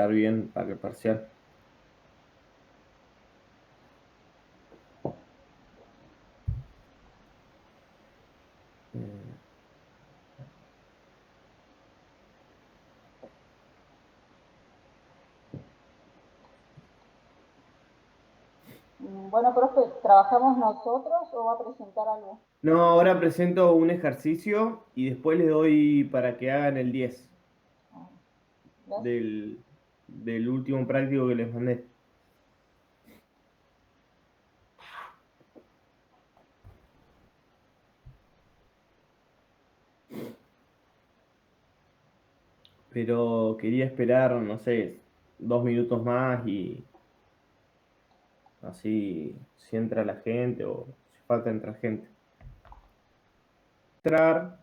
bien para el parcial. Eh, Bueno, profe, ¿trabajamos nosotros o va a presentar algo? No, ahora presento un ejercicio y después les doy para que hagan el 10 Ah, ¿ves? del último práctico que les mandé. Pero quería esperar, no sé, 2 minutos más y así si entra la gente o si falta entrar gente. Entrar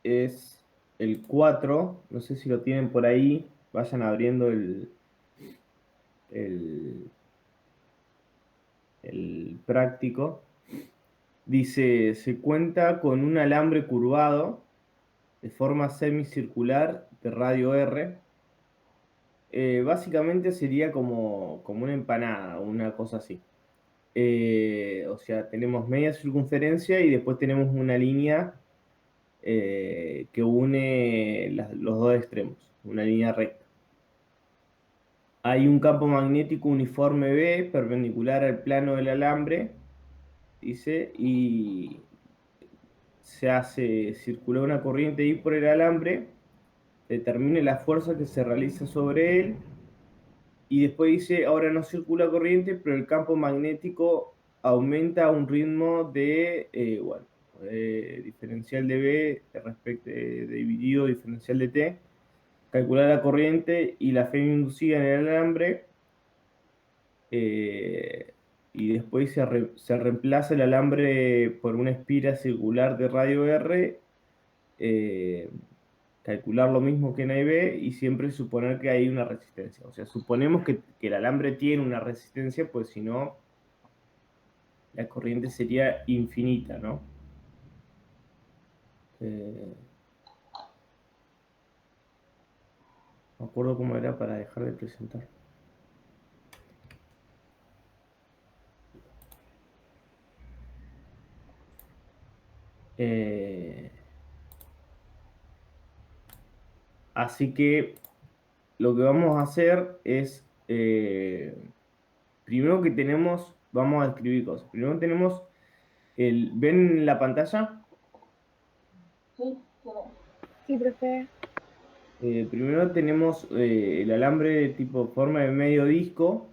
es el 4, no sé si lo tienen por ahí, vayan abriendo el, el práctico. Dice, se cuenta con un alambre curvado de forma semicircular de radio R. Básicamente sería como una empanada, una cosa así. O sea, tenemos media circunferencia y después tenemos una línea que une los dos extremos, una línea recta. Hay un campo magnético uniforme B perpendicular al plano del alambre, dice, y se hace circular una corriente I por el alambre, determine la fuerza que se realiza sobre él, y después dice, ahora no circula corriente, pero el campo magnético aumenta a un ritmo de, bueno, diferencial de B respecto de dividido diferencial de T, calcular la corriente y la fe inducida en el alambre, eh, y después se reemplaza el alambre por una espira circular de radio R, eh, calcular lo mismo que en AB y siempre suponer que hay una resistencia. O sea, suponemos que el alambre tiene una resistencia, pues si no, la corriente sería infinita, ¿no? Eh, me acuerdo cómo era para dejar de presentar. Eh, Así que lo que vamos a hacer es, primero que tenemos, vamos a escribir cosas. Primero tenemos ¿ven la pantalla? Sí, sí, Sí, profe. Primero tenemos el alambre tipo forma de medio disco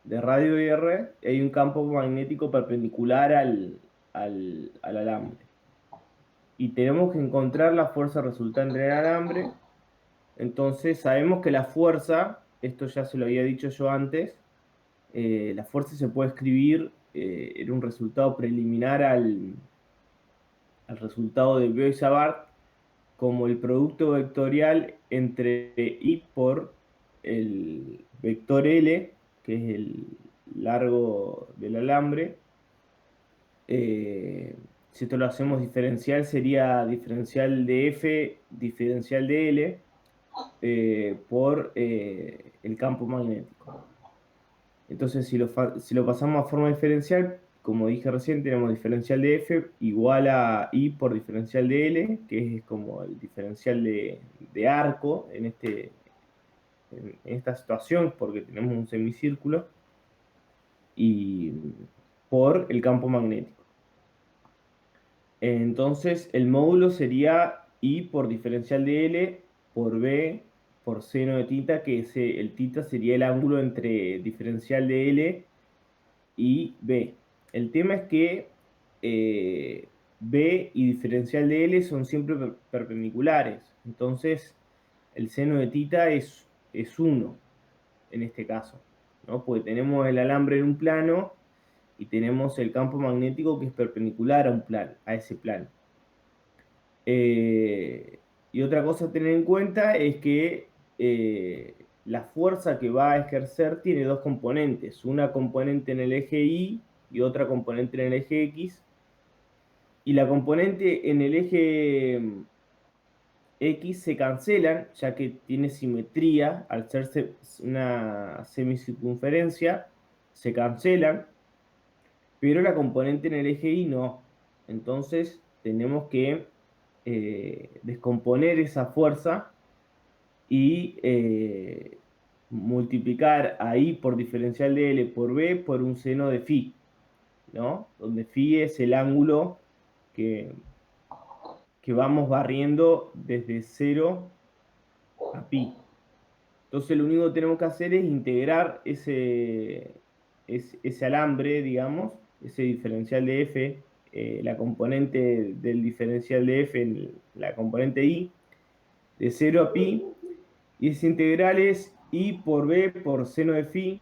de radio R. Y hay un campo magnético perpendicular al alambre. Y tenemos que encontrar la fuerza resultante del alambre. Entonces sabemos que la fuerza, esto ya se lo había dicho yo antes, la fuerza se puede escribir en un resultado preliminar al resultado de Biot-Savart como el producto vectorial entre I por el vector L, que es el largo del alambre. Si esto lo hacemos diferencial, sería diferencial de F, diferencial de L, por el campo magnético. Entonces, si lo pasamos a forma diferencial, como dije recién, tenemos diferencial de F igual a I por diferencial de L, que es como el diferencial de arco en esta situación, porque tenemos un semicírculo, y por el campo magnético. Entonces, el módulo sería I por diferencial de L por B por seno de tita, que el tita sería el ángulo entre diferencial de L y B. El tema es que B y diferencial de L son siempre perpendiculares. Entonces, el seno de tita es 1 en este caso, ¿no? Porque tenemos el alambre en un plano y tenemos el campo magnético que es perpendicular a un plano, a ese plano. Y otra cosa a tener en cuenta es que la fuerza que va a ejercer tiene dos componentes, una componente en el eje Y y otra componente en el eje X. Y la componente en el eje X se cancelan, ya que tiene simetría, al ser una semicircunferencia, se cancelan, pero la componente en el eje Y no. Entonces tenemos que descomponer esa fuerza y multiplicar a I por diferencial de L por B por un seno de phi, ¿no? Donde phi es el ángulo que, que vamos barriendo desde 0 a pi. Entonces lo único que tenemos que hacer es integrar ese alambre, digamos, ese diferencial de f, la componente del diferencial de f en la componente i, de 0 a pi, y ese integral es i por b por seno de phi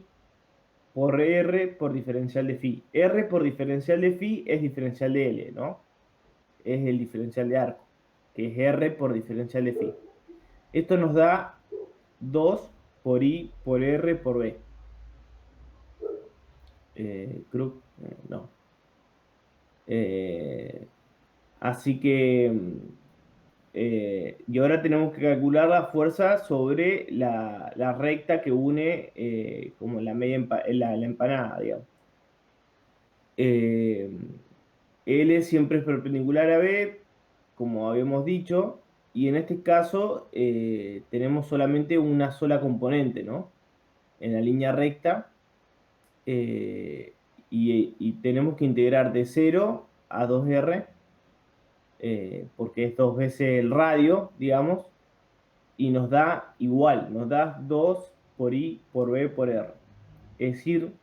por r por diferencial de phi. R por diferencial de phi es diferencial de L, ¿no? Es el diferencial de arco, que es R por diferencial de phi. Esto nos da 2 por I por R por B. Creo, no. Así que, y ahora tenemos que calcular la fuerza sobre la recta que une como la media la empanada, digamos. L siempre es perpendicular a B, como habíamos dicho, y en este caso tenemos solamente una sola componente, ¿no? En la línea recta, y tenemos que integrar de 0 a 2R, porque es dos veces el radio, digamos, y nos da igual, nos da 2 por I por B por R. Es decir,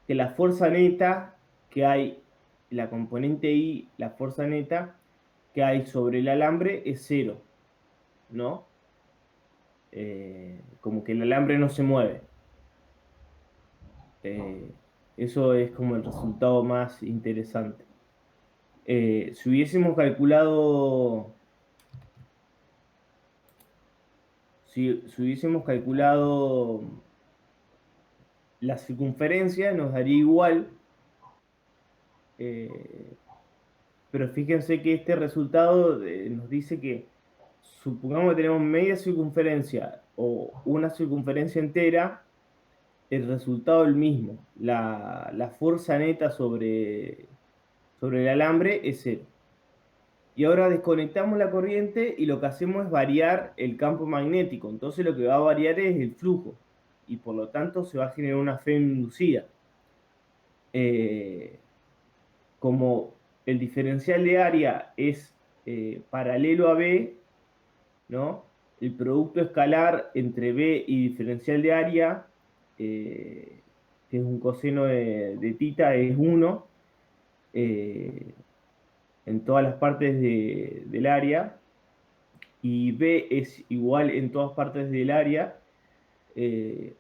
que la fuerza neta que hay, la componente I, la fuerza neta que hay sobre el alambre es 0, ¿no? Como que el alambre no se mueve. Eso es como el resultado más interesante. Si hubiésemos calculado, si hubiésemos calculado la circunferencia, nos daría igual, eh, pero fíjense que este resultado nos dice que, supongamos que tenemos media circunferencia o una circunferencia entera, el resultado es el mismo. La fuerza neta sobre el alambre es cero. Y ahora desconectamos la corriente y lo que hacemos es variar el campo magnético. Entonces lo que va a variar es el flujo. Y por lo tanto se va a generar una fe inducida. Como el diferencial de área es paralelo a B, ¿no? El producto escalar entre B y diferencial de área, que es un coseno de tita, es 1 en todas las partes del área, y B es igual en todas partes del área,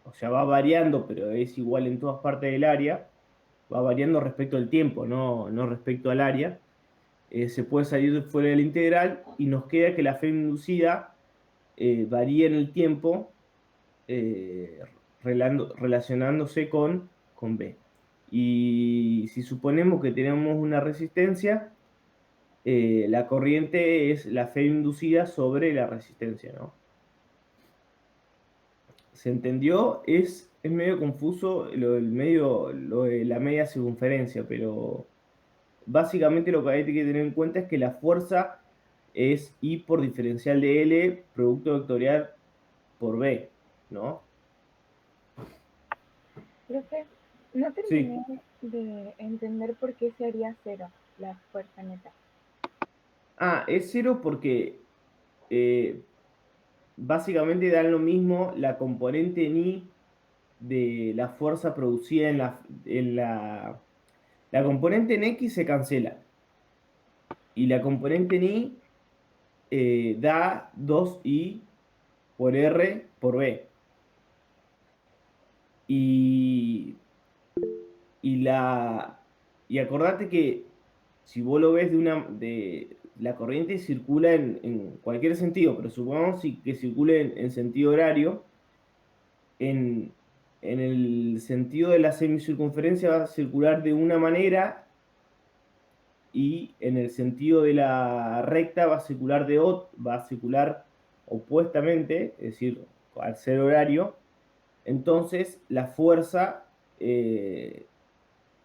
o sea, va variando, pero es igual en todas partes del área, va variando respecto al tiempo, no respecto al área. Se puede salir fuera de la integral y nos queda que la fe inducida varía en el tiempo eh, relacionándose con B. Y si suponemos que tenemos una resistencia, la corriente es la fe inducida sobre la resistencia, ¿no? ¿Se entendió? Es medio confuso lo de la media circunferencia, pero básicamente lo que hay que tener en cuenta es que la fuerza es I por diferencial de L, producto vectorial por B, ¿no? Profe, no Sí. terminé de entender por qué se haría cero la fuerza neta. Ah, es cero porque eh, básicamente dan lo mismo la componente en I de la fuerza producida la componente en X se cancela y la componente en Y da 2I por R por B. Y, y, y acordate que si vos lo ves la corriente circula en cualquier sentido, pero supongamos que circule en sentido horario, en, en el sentido de la semicircunferencia va a circular de una manera y en el sentido de la recta va a circular opuestamente, es decir, al ser horario, entonces la fuerza,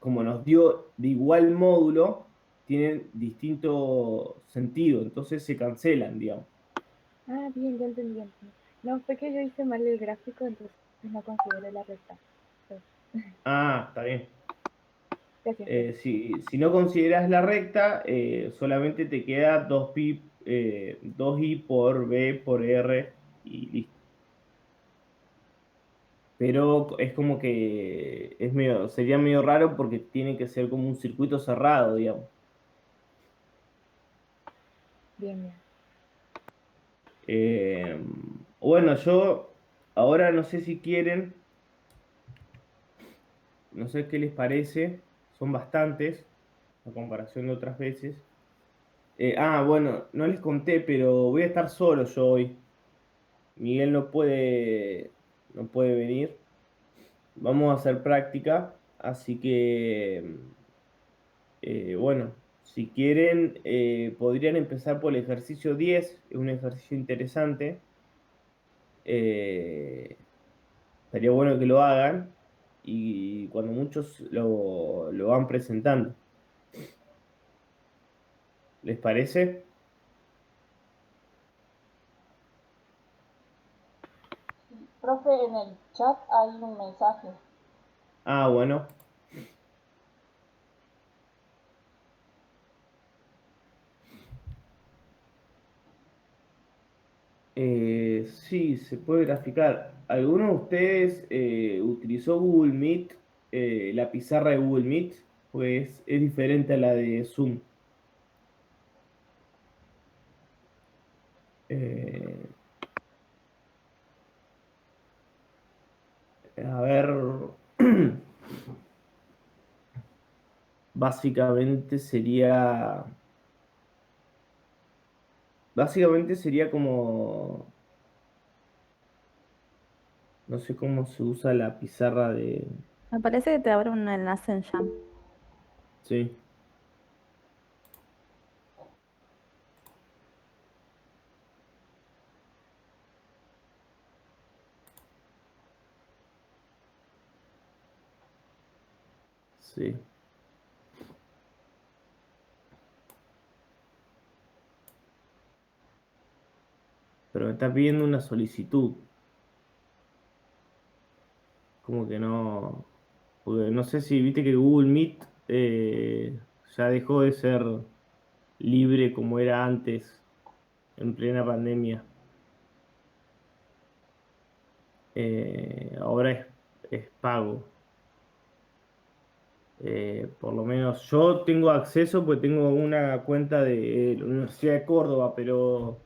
como nos dio de igual módulo, tienen distinto sentido, entonces se cancelan, digamos. Ah, bien, ya entendí, entendí. No, fue que yo hice mal el gráfico, entonces no consideré la recta. Pues, Ah, está bien. gracias, profe. Si no consideras la recta, solamente te queda 2pi, 2i por b por r y listo. Pero es como que sería medio raro porque tiene que ser como un circuito cerrado, digamos. Bien, bien. Eh, bueno, yo ahora no sé si quieren, no sé qué les parece, son bastantes a comparación de otras veces. Bueno, no les conté, pero voy a estar solo yo hoy. Miguel no puede venir. Vamos a hacer práctica, así que, bueno, si quieren, podrían empezar por el ejercicio 10, es un ejercicio interesante. Eh, Estaría bueno que lo hagan y cuando muchos lo van presentando. ¿Les parece? Sí, profe, en el chat hay un mensaje. Bueno. Sí, se puede graficar. ¿Alguno de ustedes utilizó Google Meet, la pizarra de Google Meet? Pues es diferente a la de Zoom. Eh, a ver, básicamente sería, básicamente sería como, no sé cómo se usa la pizarra de, Me parece que te abre un enlace en Jam. sí, sí, pero me está pidiendo una solicitud, como que no, porque no sé si viste que Google Meet ya dejó de ser libre como era antes, en plena pandemia. Ahora es pago. Por lo menos yo tengo acceso porque tengo una cuenta de la Universidad de Córdoba, pero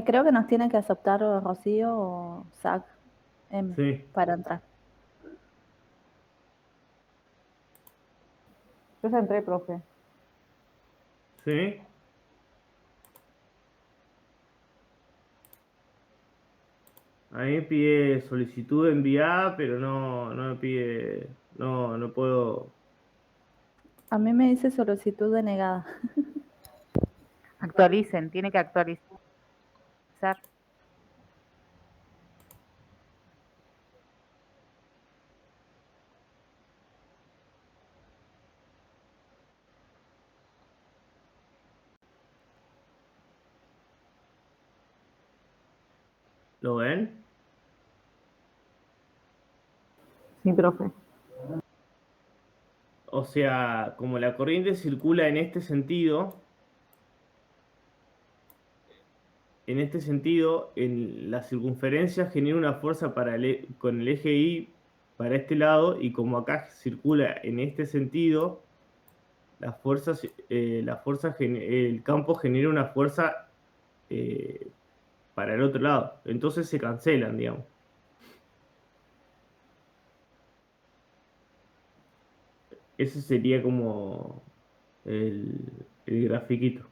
Creo que nos tiene que aceptar Rocío o Zach sí, para entrar. Yo ya entré, profe. sí. A mí me pide solicitud enviada, pero no me pide, no puedo. A mí me dice solicitud denegada. Actualicen, tiene que actualizar. ¿Lo ven? Sí, profe. O sea, como la corriente circula en este sentido, en la circunferencia genera una fuerza con el eje Y para este lado, y como acá circula en este sentido, el campo genera una fuerza eh, para el otro lado. Entonces se cancelan, digamos. Ese sería como el grafiquito.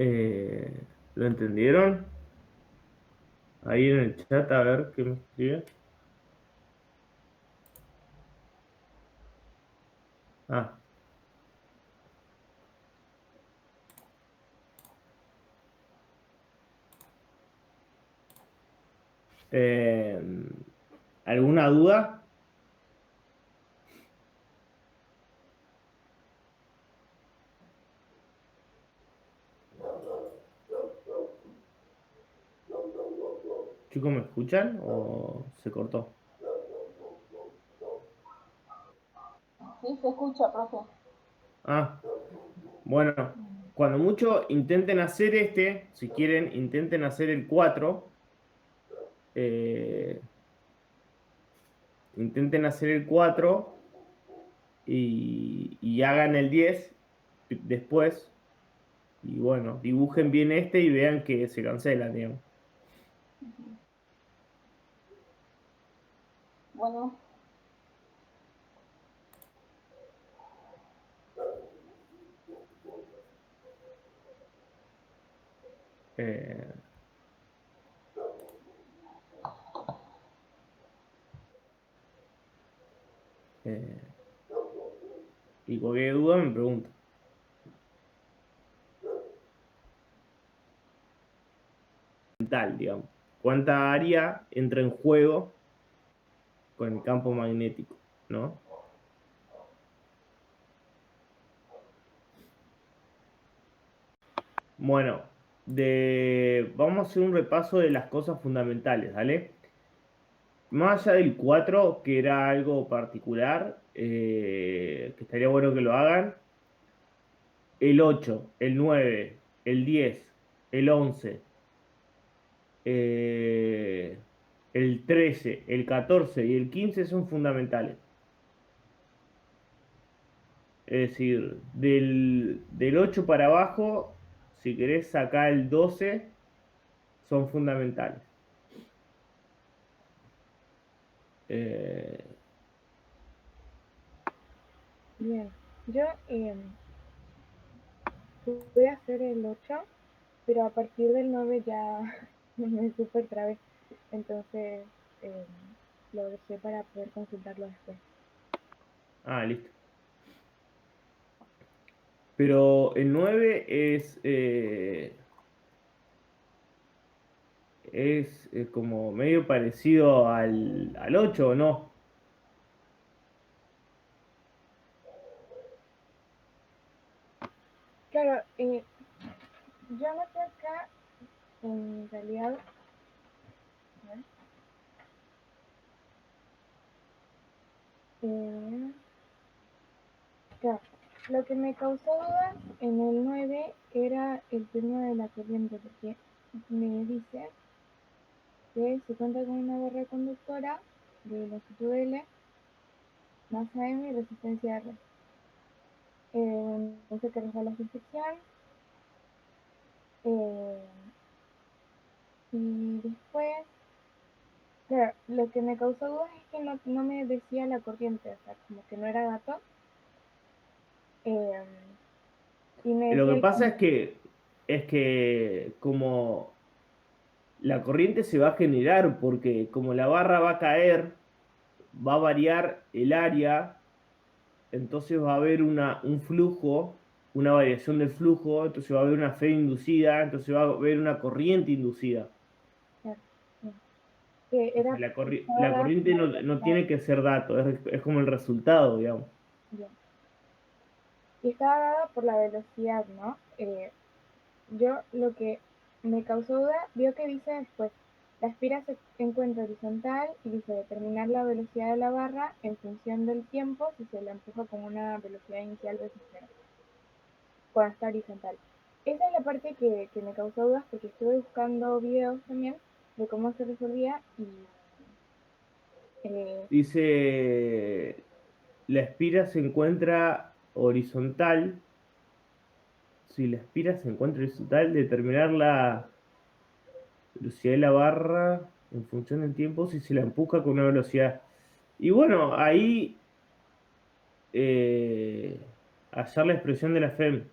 Eh, ¿Lo entendieron? Ahí en el chat, a ver qué me escribe. Ah, eh, ¿alguna duda? Chicos, ¿me escuchan o se cortó? Sí, se escucha, profe. Ah, bueno, cuando mucho intenten hacer si quieren, intenten hacer el 4. eh, intenten hacer el 4 y hagan el 10 después. Y bueno, dibujen bien y vean que se cancelan, digamos. Bueno, Eh, eh, y cualquier duda me preguntan. Tal, digamos. ¿Cuánta área entra en juego con el campo magnético, ¿no? Bueno, vamos a hacer un repaso de las cosas fundamentales, ¿vale? Más allá del 4 que era algo particular, que estaría bueno que lo hagan, el 8, el 9, el 10, el 11, el 13, el 14 y el 15 son fundamentales. Es decir, del 8 para abajo, si querés sacar el 12, son fundamentales. Eh, Bien, yo voy a hacer el 8, pero a partir del 9 ya me super trabé. Entonces eh, lo dejé para poder consultarlo después. listo. Pero el 9 es como medio parecido al 8, ¿o no? Claro, yo anoté acá, en realidad, a ver, eh, claro, lo que me causó dudas en el 9 era el tema de la corriente, porque me dice que se cuenta con una barra conductora de longitud L, masa M y resistencia R. Dice que resbala sin fricción. Eh, y después, claro, lo que me causó dudas es que no me decía la corriente, o sea, como que no era dato. Eh, y me Lo decía que el pasa campo. es que como la corriente se va a generar, porque como la barra va a caer, va a variar el área, entonces va a haber un flujo, una variación del flujo, entonces va a haber una fe inducida, entonces va a haber una corriente inducida. Claro, sí, que O sea, era la dada por corriente la no velocidad. tiene que ser dato, es como el resultado, digamos. Bien. Y estaba dada por la velocidad, ¿no? Yo lo que me causó duda, vio que dice después, la espira se encuentra horizontal y dice determinar la velocidad de la barra en función del tiempo si se la empuja con una velocidad inicial veces cero, cuando está horizontal. Esa es la parte que me causó dudas porque estuve buscando videos también de cómo se resolvía y eh, Dice, la espira se encuentra horizontal. Si la espira se encuentra horizontal, determinar la velocidad de la barra en función del tiempo si se la empuja con una velocidad. Y bueno, ahí hallar la expresión de la FEM.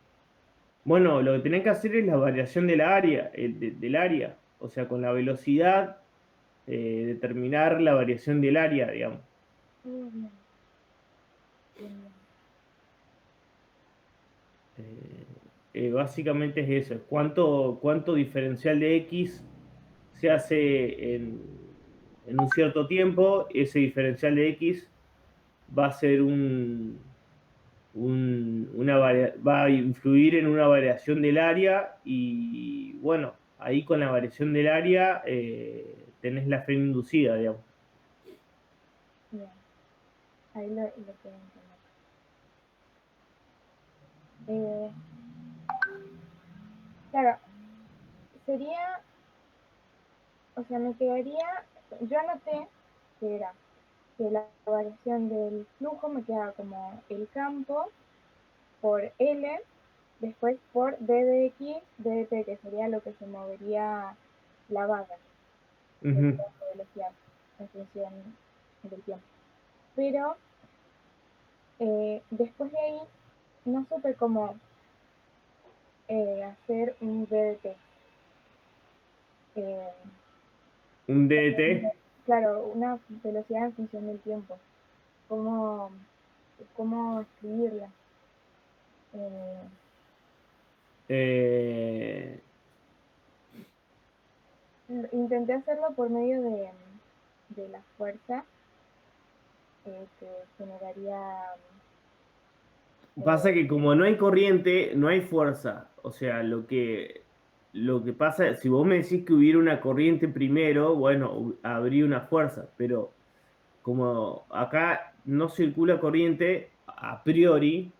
Bueno, lo que tenés que hacer es la variación del área, del área. O sea, con la velocidad, determinar la variación del área, digamos. Bien, bien, bien. Básicamente es eso, es cuánto diferencial de X se hace en un cierto tiempo. Ese diferencial de X va a ser va a influir en una variación del área y bueno, ahí con la variación del área tenés la fe inducida, digamos. Bien, ahí lo puedo entender. Eh, claro, sería, o sea, me quedaría, yo anoté que era que la variación del flujo me queda como el campo por L, después por d de x, d de t, que sería lo que se movería la barra de Ujú. velocidad en función del tiempo. Pero después de ahí no supe cómo hacer un d de t. Eh, Un DDT. claro, una velocidad en función del tiempo. ¿Cómo, cómo escribirla? Eh, eh, Intenté hacerlo por medio de la fuerza que generaría. Pasa eh, que como no hay corriente, no hay fuerza. O sea, lo que pasa, si vos me decís que hubiera una corriente primero, bueno, habría una fuerza, pero como acá no circula corriente, a priori,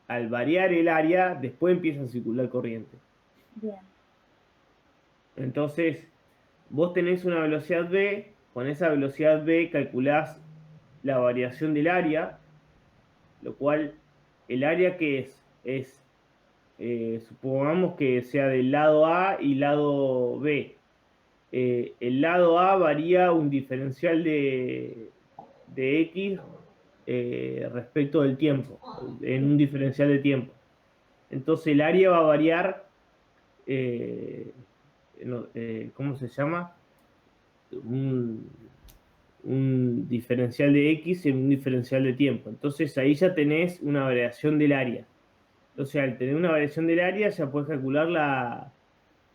al variar el área, después empieza a circular corriente. Bien, Entonces, vos tenés una velocidad v, con esa velocidad v calculás la variación del área, lo cual el área que supongamos que sea del lado A y lado B. El lado A varía un diferencial de X respecto del tiempo, en un diferencial de tiempo. Entonces el área va a variar, eh, ¿cómo se llama? Un, un diferencial de X en un diferencial de tiempo. Entonces ahí ya tenés una variación del área. O sea, al tener una variación del área ya puedes calcular la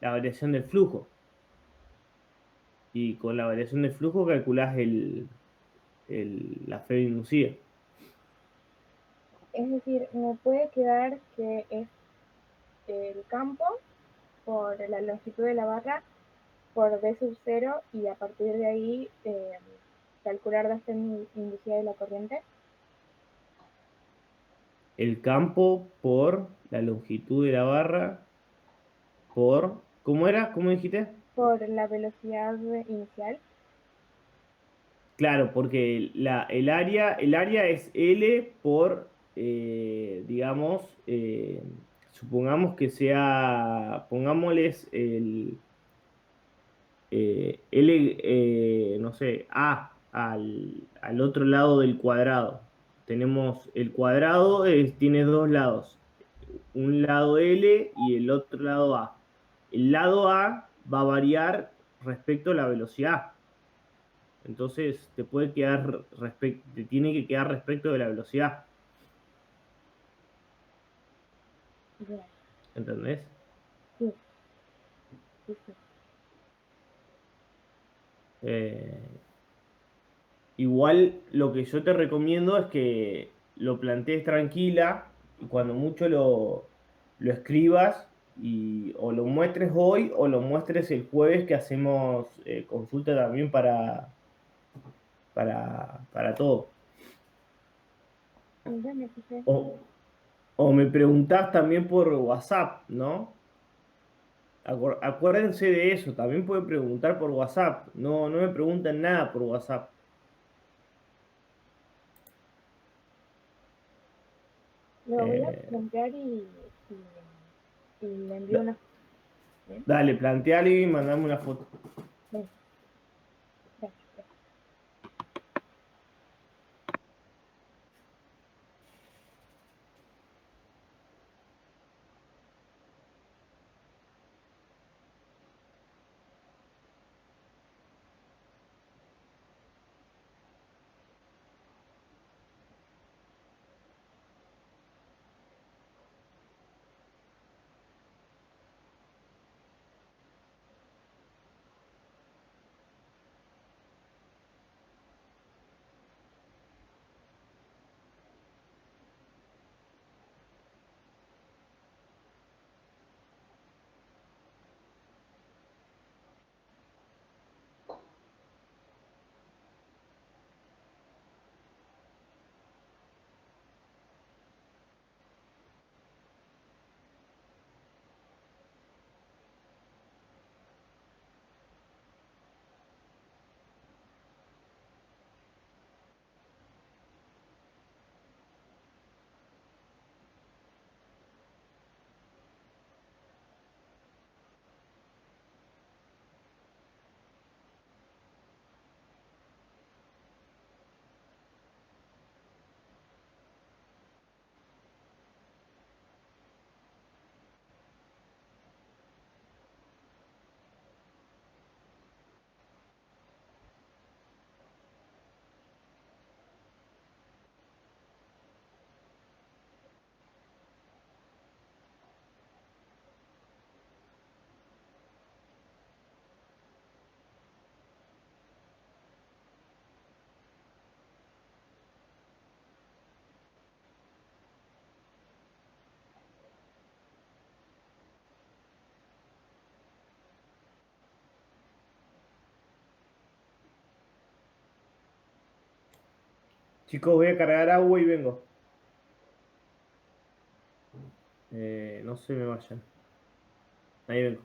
variación del flujo. Y con la variación del flujo calculás la fe inducida. es decir, me puede quedar que es el campo por la longitud de la barra por d sub 0 y a partir de ahí calcular la fe inducida de la corriente El campo por la longitud de la barra por... ¿Cómo era? ¿Cómo dijiste? por la velocidad inicial. Claro, porque el área es L por, digamos, supongamos que sea, pongámosles L, no sé, A al otro lado del cuadrado. Tenemos el cuadrado, tiene dos lados, un lado L y el otro lado A. El lado A va a variar respecto a la velocidad. Entonces te tiene que quedar respecto de la velocidad. Bien, ¿Entendés? sí, sí, sí. Eh, Igual lo que yo te recomiendo es que lo plantees tranquila y cuando mucho lo escribas o lo muestres hoy o lo muestres el jueves que hacemos consulta también para todo. Ya me fijé. O, o me preguntás también por WhatsApp, ¿no? Acuérdense de eso, también pueden preguntar por WhatsApp. No, no me preguntan nada por WhatsApp. Lo voy a Eh, plantear y le envío da- una. Bien, Dale, plantealo y mandame una foto. bien, gracias. Chicos, voy a cargar agua y vengo. No se me vayan. Ahí vengo.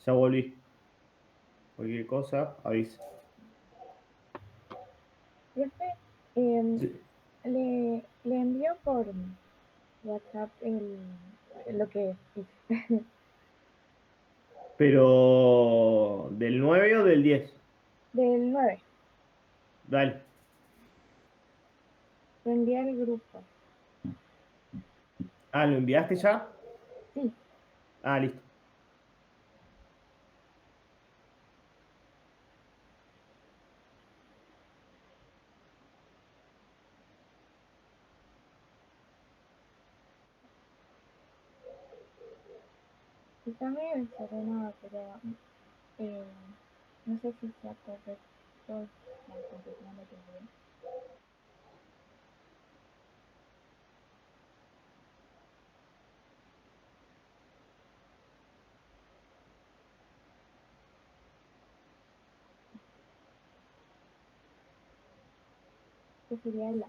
Ya volví. Cualquier cosa, avisa. Profe, em, Sí. le envío por WhatsApp lo que hice. Pero, ¿del 9 o del 10? Del 9, Dale. lo envié al grupo. Ah, ¿lo enviaste ya? Sí, Ah, listo. está medio desordenado, pero eh, no sé si sea correcto la contestación que envié. Que sería la.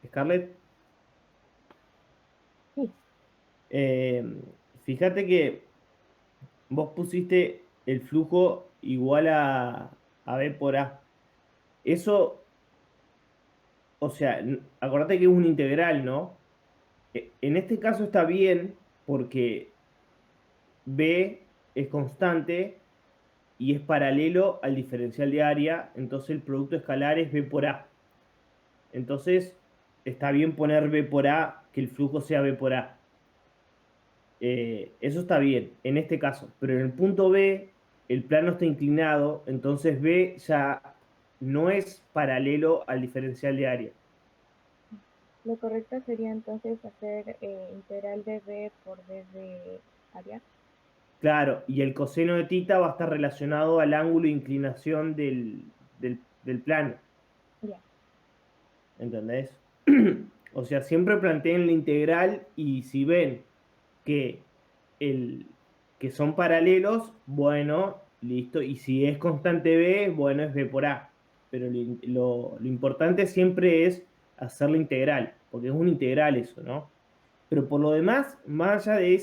Scarlett, Sí, eh, fíjate que vos pusiste el flujo igual a B por A. Eso, o sea, acordate que es un integral, ¿no? En este caso está bien porque B es constante y es paralelo al diferencial de área, entonces el producto escalar es B por A. Entonces, está bien poner B por A, que el flujo sea B por A. Eso está bien en este caso, pero en el punto B el plano está inclinado, entonces B ya no es paralelo al diferencial de área. lo correcto sería entonces hacer integral de b por d de área. Claro, y el coseno de tita va a estar relacionado al ángulo de inclinación del plano, Ya, ¿entendés? O sea, siempre planteen la integral y si ven que, el, que son paralelos, bueno, listo. Y si es constante B, bueno, es B por A. Pero lo importante siempre es hacer la integral, porque es una integral eso, ¿no? Pero por lo demás, más allá de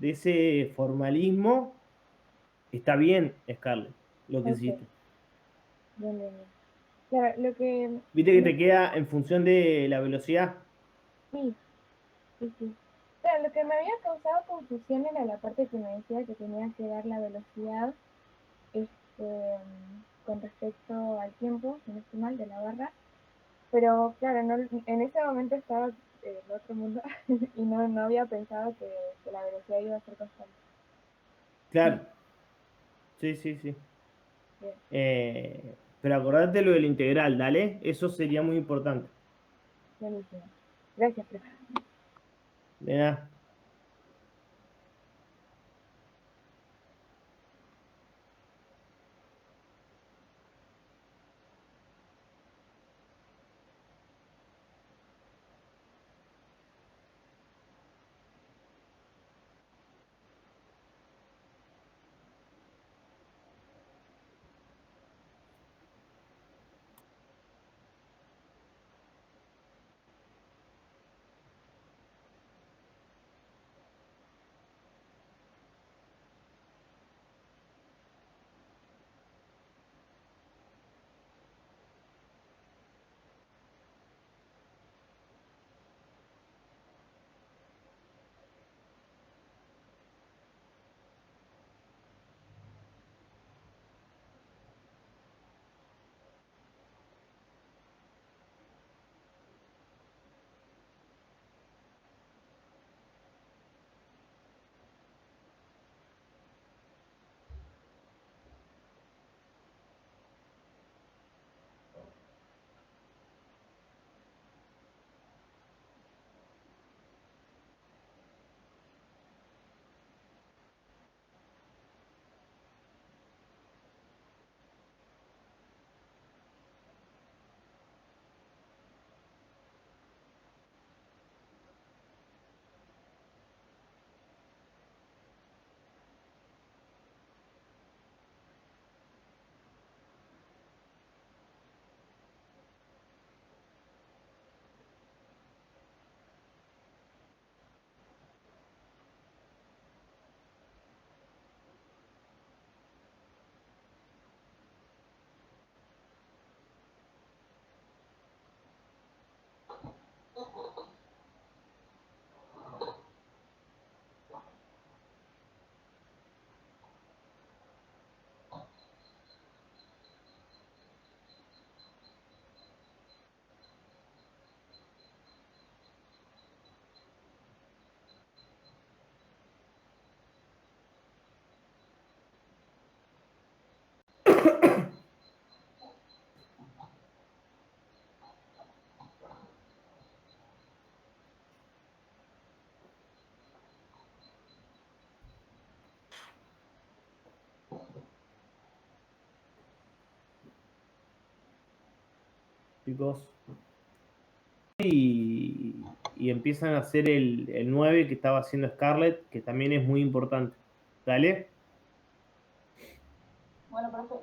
ese formalismo, está bien, Scarlett, lo que ok, hiciste. bien, bien, bien. Claro, lo que Viste que me. te queda en función de la velocidad. Sí, sí, sí. Claro, lo que me había causado confusión era la parte que me decía que tenía que dar la velocidad con respecto al tiempo, si no estoy mal, de la barra. Pero claro, no, en ese momento estaba en el otro mundo y no había pensado que la velocidad iba a ser constante. Claro, sí, sí, sí. Bien, Pero acordate lo del integral, dale. Eso sería muy importante. buenísimo. Gracias, profe. De nada. chicos. Y empiezan a hacer el 9 que estaba haciendo Scarlett, que también es muy importante. ¿Dale? Bueno, profe.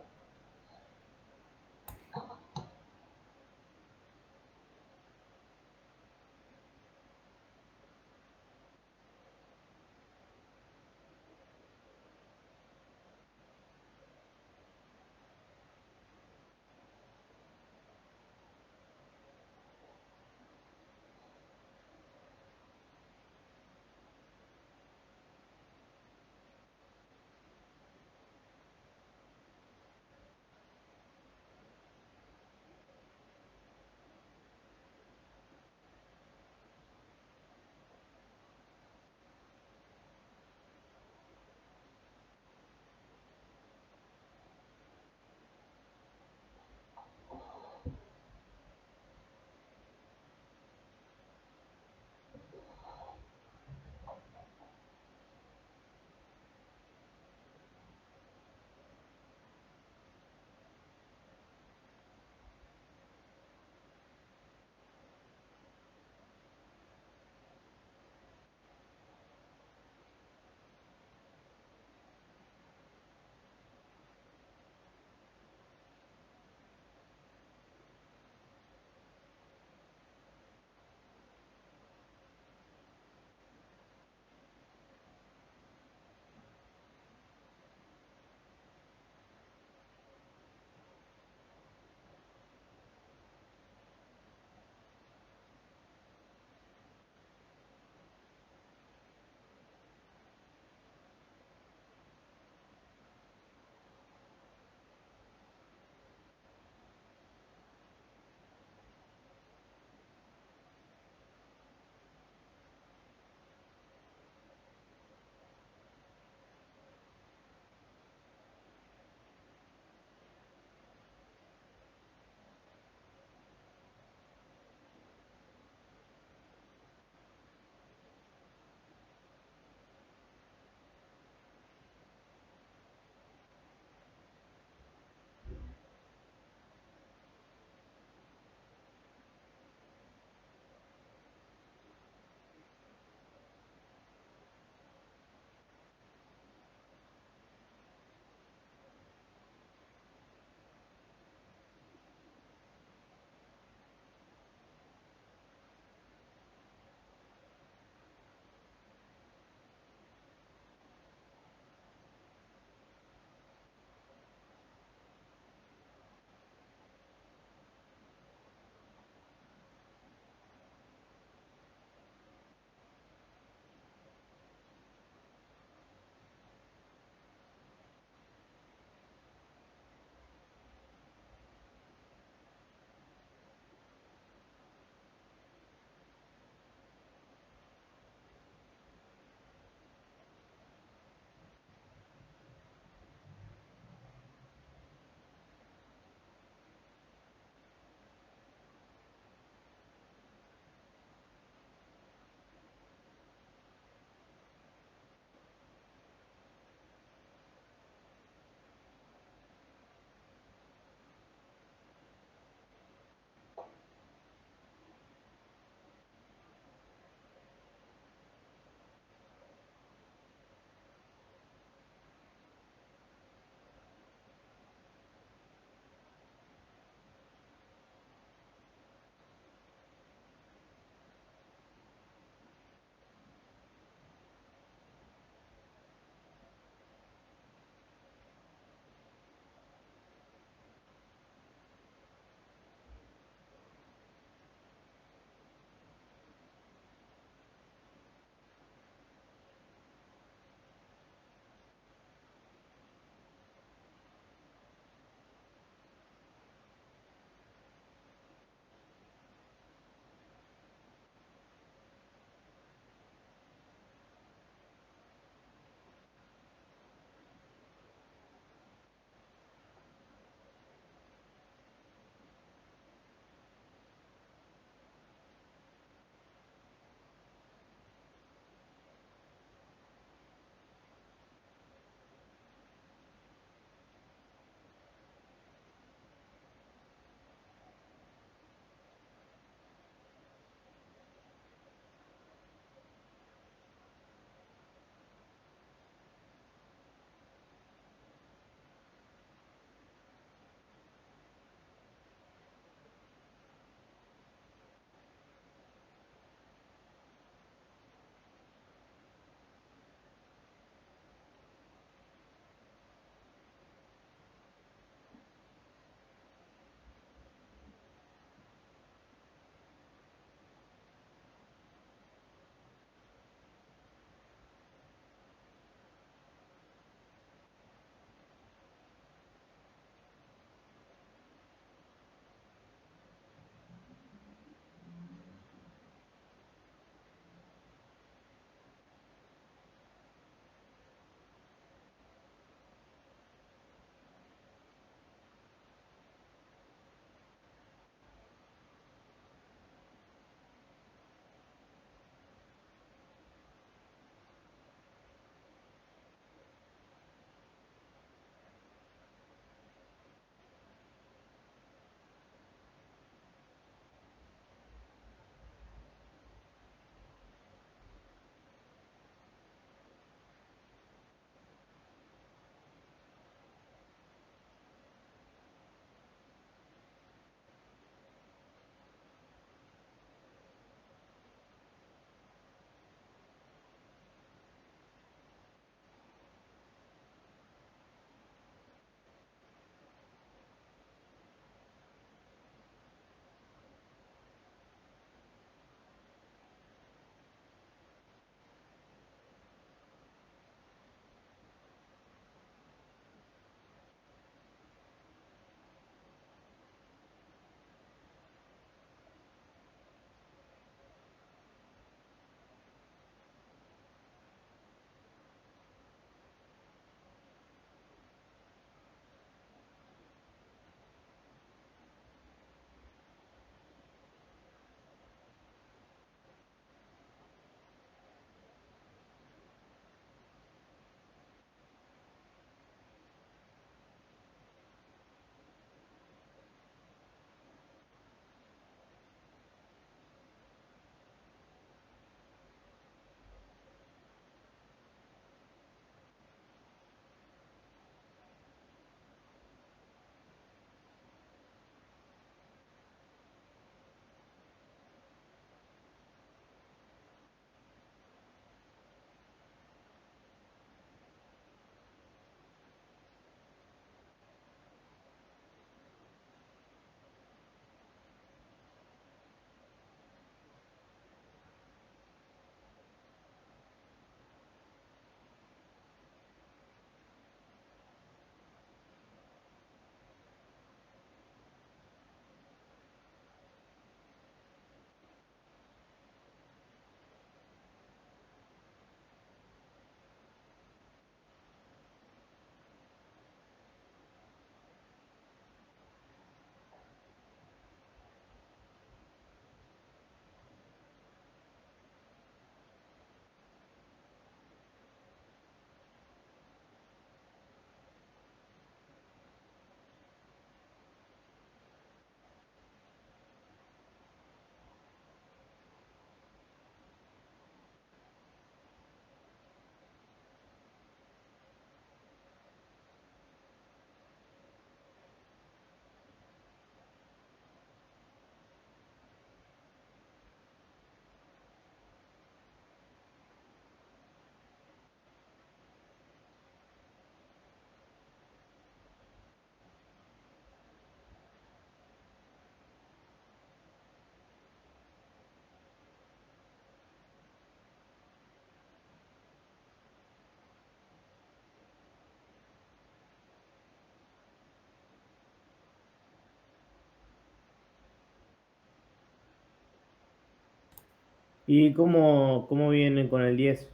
¿Y cómo vienen con el 10?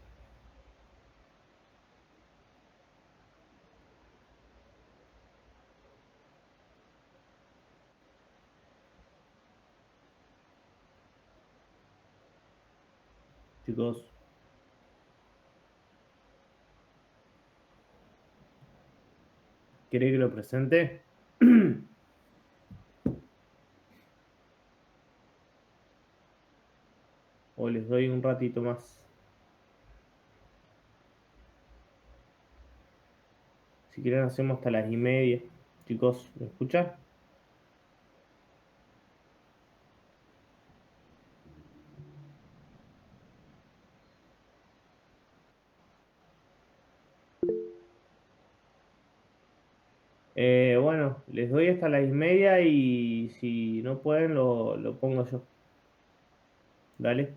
Chicos, ¿querés que lo presente? ¿O les doy un ratito más? Si quieren hacemos hasta las 1:30. Chicos, ¿me escuchan? Bueno, les doy hasta las 1:30 y si no pueden lo pongo yo. Dale.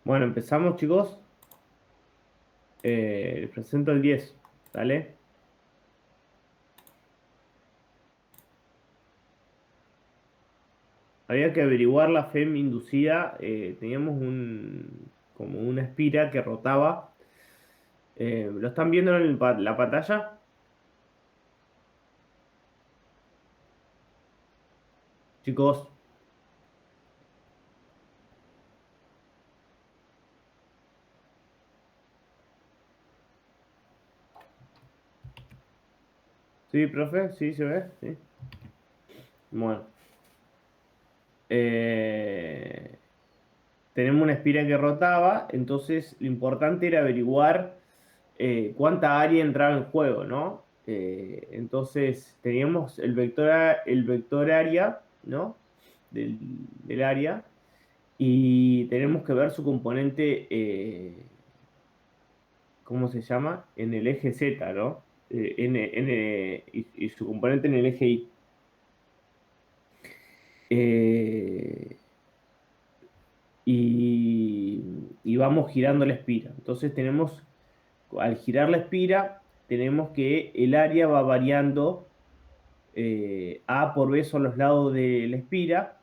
Bueno, empezamos, chicos. Les presento el 10, ¿vale? Había que averiguar la FEM inducida. Teníamos como una espira que rotaba. ¿Lo están viendo en la pantalla? Chicos, ¿sí, profe? ¿Sí se ve? Sí. Bueno. Eh, tenemos una espira que rotaba, entonces lo importante era averiguar cuánta área entraba en juego, ¿no? Entonces teníamos el vector área, ¿no? Del, del área, y tenemos que ver su componente, ¿cómo se llama? En el eje Z, ¿no? Y su componente en el eje Y. Eh, y vamos girando la espira. Entonces al girar la espira, tenemos que el área va variando. A por B son los lados de la espira,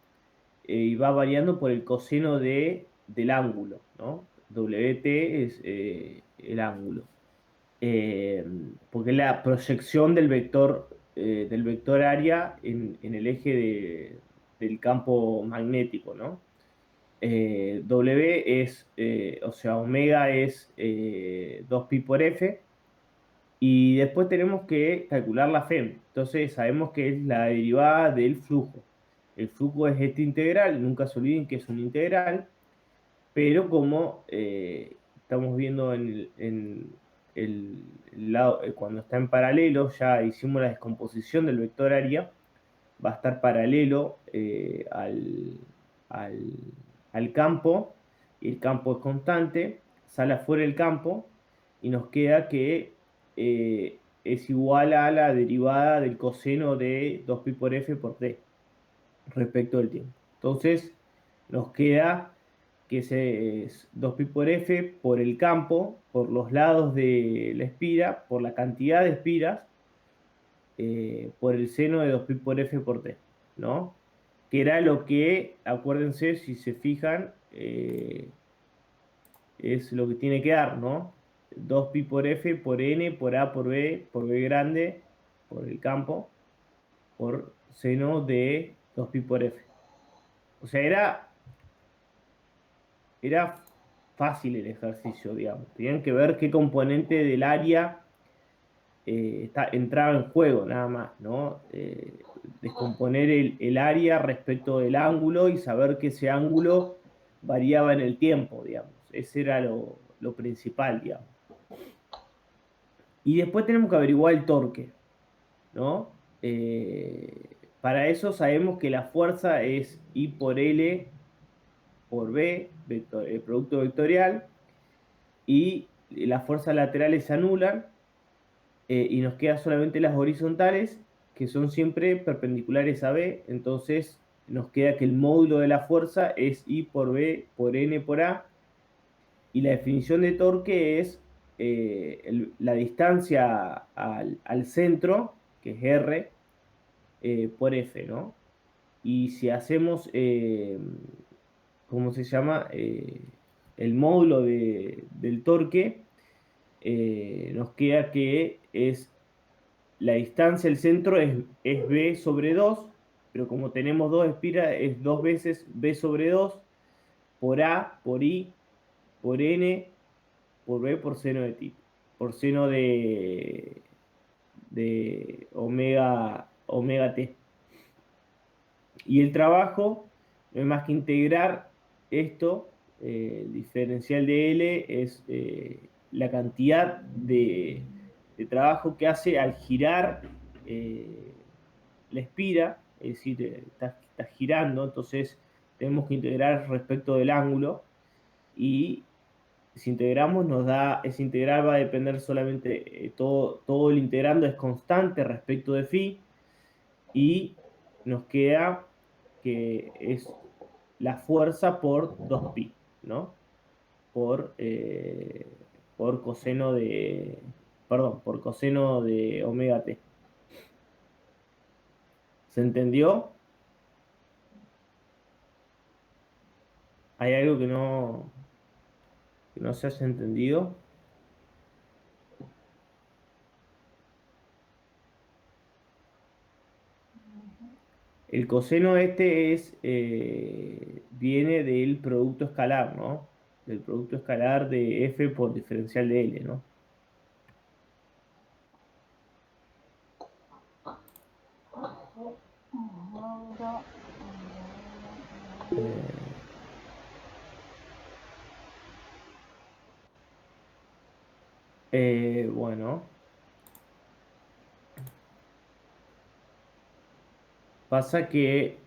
y va variando por el coseno del ángulo, ¿no? WT es el ángulo. Porque es la proyección del vector área en el eje del campo magnético, ¿no? W es, o sea, omega es 2pi por F, y después tenemos que calcular la FEM. Entonces sabemos que es la derivada del flujo. El flujo es este integral, nunca se olviden que es un integral, pero como estamos viendo el lado, cuando está en paralelo, ya hicimos la descomposición del vector área, va a estar paralelo al, al campo, y el campo es constante, sale afuera el campo, y nos queda que es igual a la derivada del coseno de 2pi por f por t respecto del tiempo. Entonces, nos queda que es 2pi por f por el campo, por los lados de la espira, por la cantidad de espiras, por el seno de 2pi por f por t, ¿no? Que era lo que, acuérdense, si se fijan, es lo que tiene que dar, ¿no? 2pi por f por n por a por b grande, por el campo, por seno de 2pi por f. O sea, era fácil el ejercicio, digamos. Tenían que ver qué componente del área entraba en juego, nada más, ¿no? Descomponer el área respecto del ángulo y saber que ese ángulo variaba en el tiempo, digamos. Ese era lo principal, digamos. Y después tenemos que averiguar el torque, ¿no? Para eso sabemos que la fuerza es I por L por B, el producto vectorial, y las fuerzas laterales se anulan, y nos quedan solamente las horizontales, que son siempre perpendiculares a B. Entonces nos queda que el módulo de la fuerza es I por B por N por A, y la definición de torque es la distancia al centro, que es R, por F, ¿no? Y si hacemos, ¿cómo se llama? El módulo del torque, nos queda que es la distancia al centro es B sobre 2, pero como tenemos dos espiras, es 2 veces B sobre 2 por A, por I, por N, por B, por seno de ti, por seno de omega T. Y el trabajo no es más que integrar esto. El diferencial de L es la cantidad de trabajo que hace al girar la espira, es decir, está girando, entonces tenemos que integrar respecto del ángulo, y si integramos nos da, ese integral va a depender solamente, todo el integrando es constante respecto de phi, y nos queda que es la fuerza por 2pi, ¿no? por, por coseno de, perdón, por coseno de omega t. ¿Se entendió? ¿Hay algo que no se haya entendido? El coseno este viene del producto escalar, ¿no? Del producto escalar de f por diferencial de L, ¿no? Bueno, pasa que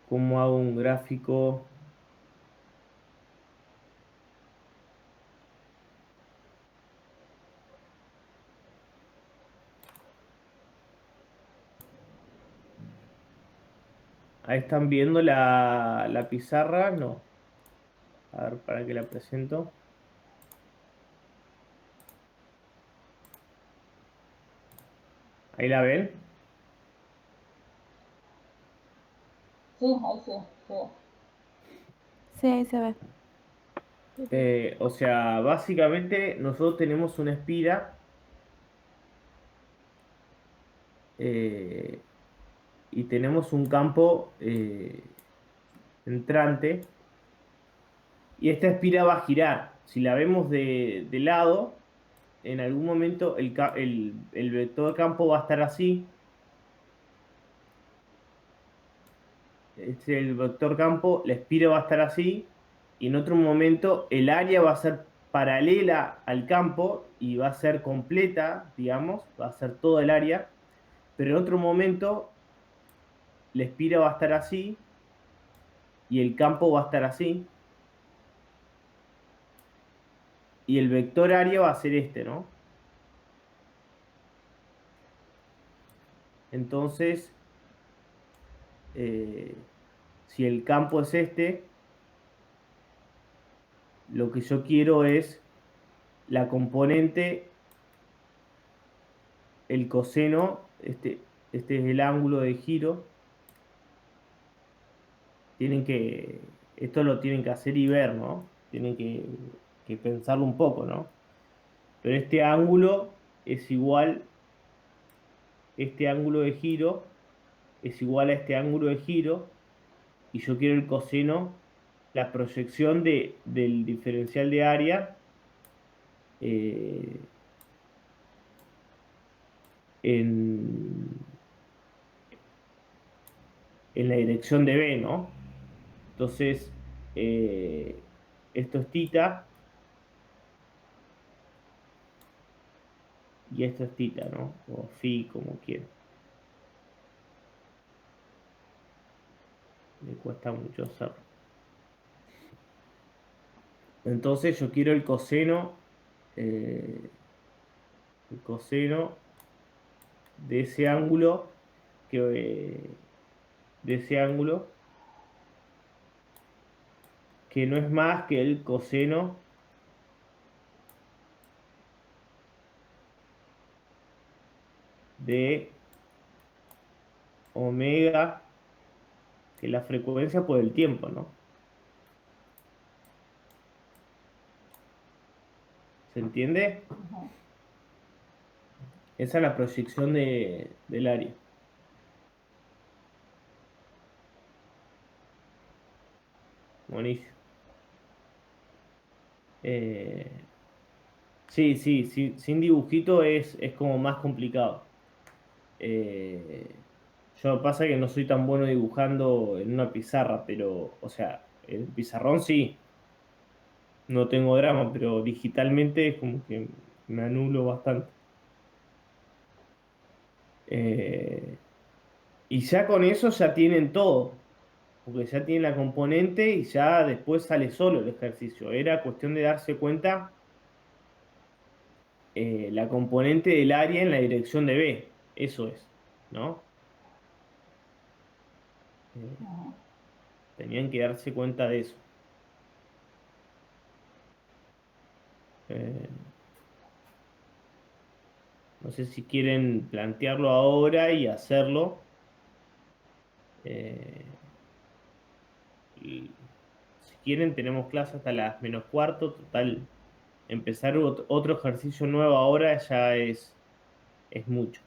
¿cómo hago un gráfico? Ahí están viendo la pizarra, no. A ver, para que la presento. Ahí la ven. Sí, ahí sí, sí. Sí, ahí se ve. O sea, básicamente nosotros tenemos una espira eh, y tenemos un campo entrante y esta espira va a girar. Si la vemos de lado, en algún momento el vector campo va a estar así. Este es el vector campo, la espira va a estar así y en otro momento el área va a ser paralela al campo y va a ser completa, digamos, va a ser todo el área, pero en otro momento la espira va a estar así y el campo va a estar así y el vector área va a ser este, ¿no? Entonces, si el campo es este, lo que yo quiero es la componente, el coseno, este es el ángulo de giro. Esto lo tienen que hacer y ver, ¿no? Tienen que pensarlo un poco, ¿no? Pero este ángulo es igual, este ángulo de giro es igual a este ángulo de giro y yo quiero el coseno, la proyección del diferencial de área eh, en, en la dirección de B, ¿no? Entonces, eh, esto es tita y esto es tita, ¿no? O phi, como quieran. Me cuesta mucho hacerlo. Entonces yo quiero eh, el coseno de ese ángulo de ese ángulo que no es más que el coseno de omega, que es la frecuencia por el tiempo, ¿no? ¿Se entiende? Esa es la proyección del área. Buenísimo. Eh, sí, sin dibujito es como más complicado. Yo pasa que no soy tan bueno dibujando en una pizarra, pero, o sea, en pizarrón sí, no tengo drama, pero digitalmente es como que me anulo bastante. Eh, y ya con eso ya tienen todo, porque ya tienen la componente y ya después sale solo el ejercicio. Era cuestión de darse cuenta la componente del área en la dirección de B, eso es, ¿no? Eh, Tenían que darse cuenta de eso. No sé si quieren plantearlo ahora y hacerlo. Si quieren, tenemos clase hasta las menos cuarto. Total, empezar otro ejercicio nuevo ahora ya es mucho.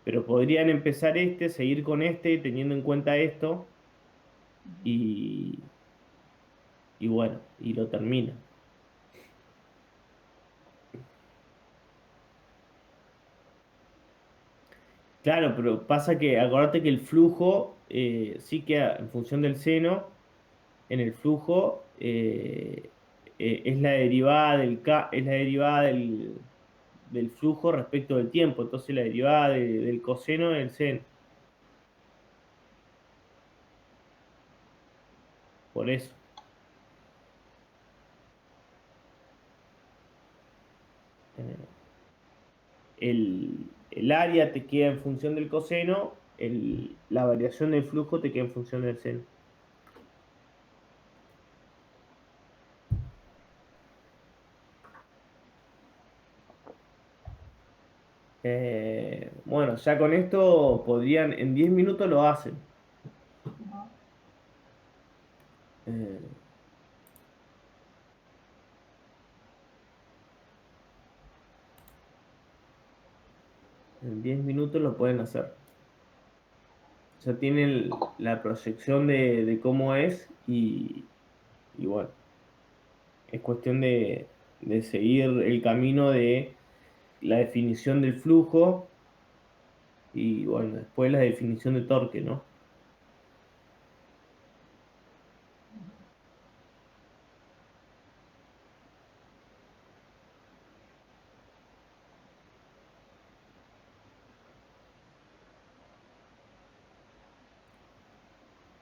Pero podrían empezar seguir con teniendo en cuenta esto, y, y bueno, y lo terminan. Claro, pero pasa que acordate que el flujo sí queda en función del seno. En el flujo es la derivada es la derivada del flujo respecto del tiempo. Entonces la derivada del coseno del seno. Por eso. Eh, el área te queda en función del coseno, la variación del flujo te queda en función del seno. Bueno, ya con esto podrían, en 10 minutos lo hacen. Eh, en 10 minutos lo pueden hacer. Ya tienen la proyección de cómo es, y bueno, es cuestión de seguir el camino de la definición del flujo y bueno, después la definición de torque, ¿no?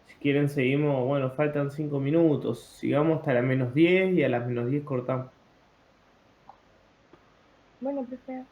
Si quieren seguimos, bueno, faltan 5 minutos, sigamos hasta las menos 10 y a las menos 10 cortamos. Bueno, profe.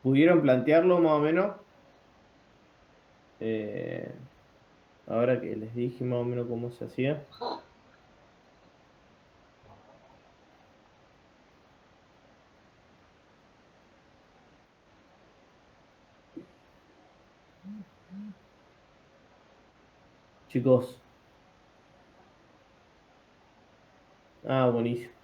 ¿Pudieron plantearlo más o menos? Ahora que les dije más o menos cómo se hacía. Chicos. Ah, buenísimo.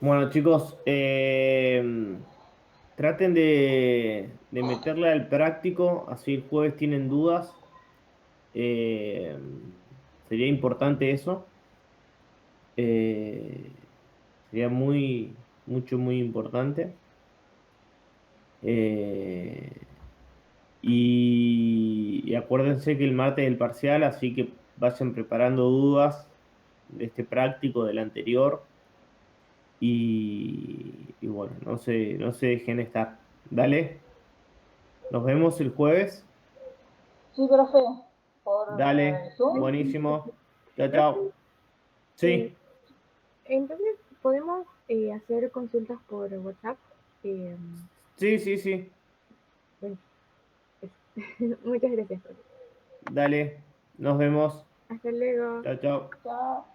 Bueno, chicos, traten de meterle al práctico, así el jueves tienen dudas. Eh, Sería importante eso. Sería muy importante. Eh, y acuérdense que el martes es el parcial, así que vayan preparando dudas de este práctico, del anterior. Y bueno, no se dejen estar. Dale, nos vemos el jueves. Sí, profe, por Dale, Zoom. buenísimo. Chao, Profe, chao. Sí, entonces podemos hacer consultas por WhatsApp. Eh, sí, sí, sí. bueno, eso. Muchas gracias, profe. Dale, nos vemos. Hasta luego. Chao, chao. Chao.